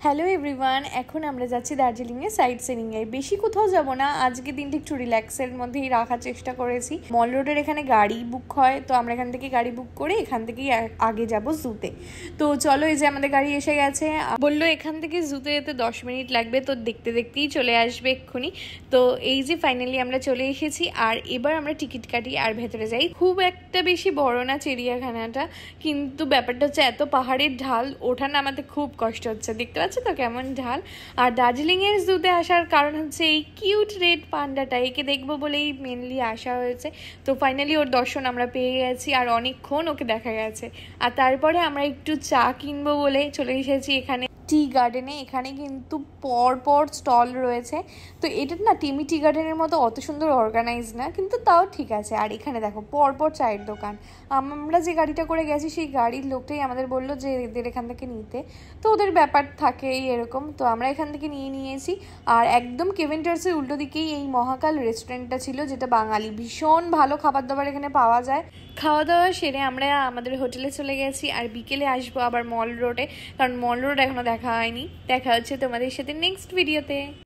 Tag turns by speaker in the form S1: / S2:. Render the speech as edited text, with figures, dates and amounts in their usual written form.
S1: Hello everyone, এখন আমরা যাচ্ছি দার্জিলিংয়ে সাইট সিইংয়ে। বেশি কোথাও যাব না, আজকে দিনটা একটু রিল্যাক্সের মধ্যেই রাখার চেষ্টা করেছি। মল রোডের এখানে গাড়ি বুক হয়, তো আমরা এখান থেকে গাড়ি বুক করে এখান থেকেই আগে যাব জুতে। তো চলো, এই যে আমাদের গাড়ি এসে গেছে। বললো এখান থেকে জুতে যেতে 10 মিনিট লাগবে, তো দেখতে দেখতেই চলে আসবে এক্ষুনি। তো এই যে ফাইনালি আমরা চলে এসেছি, আর এবার আমরা টিকিট কাটি আর ভেতরে যাই। খুব একটা বেশি বড় না চিড়িয়াখানাটা, কিন্তু ব্যাপারটা হচ্ছে এত পাহাড়ের ঢাল, ওঠা নামাতে খুব কষ্ট হচ্ছে। দেখতে পাচ্ছ তো কেমন ঢাল। আর দার্জিলিংয়ের জুতে আসার কারণ হচ্ছে এই কিউট রেড পান্ডাটা, একে দেখবো বলেই মেনলি আসা হয়েছে। তো ফাইনালি ওর দর্শন আমরা পেয়ে গেছি, আর অনেকক্ষণ ওকে দেখা গেছে। আর তারপরে আমরা একটু চা কিনবো বলে চলে এসেছি এখানে টি গার্ডেনে। এখানে কিন্তু পর স্টল রয়েছে। তো এটা না টিমি টি গার্ডেনের মতো অত সুন্দর অর্গানাইজ না, কিন্তু তাও ঠিক আছে। আর এখানে দেখো পর চায়ের দোকান। আমরা যে গাড়িটা করে গেছি সেই গাড়ির লোকটাই আমাদের বললো যে এদের এখান থেকে নিতে, তো ওদের ব্যাপার থাকেই এরকম। তো আমরা এখান থেকে নিয়েছি। আর একদম কেভেন্টার্সের উল্টো দিকেই এই মহাকাল রেস্টুরেন্টটা ছিল, যেটা বাঙালি। ভীষণ ভালো খাবার দাবার এখানে পাওয়া যায়। খাওয়া দাওয়া সেরে আমরা আমাদের হোটেলে চলে গেছি, আর বিকেলে আসবো আবার মল রোডে, কারণ মল রোড এখনো দেখা হয়নি। দেখা হচ্ছে তোমাদের সাথে নেক্সট ভিডিওতে।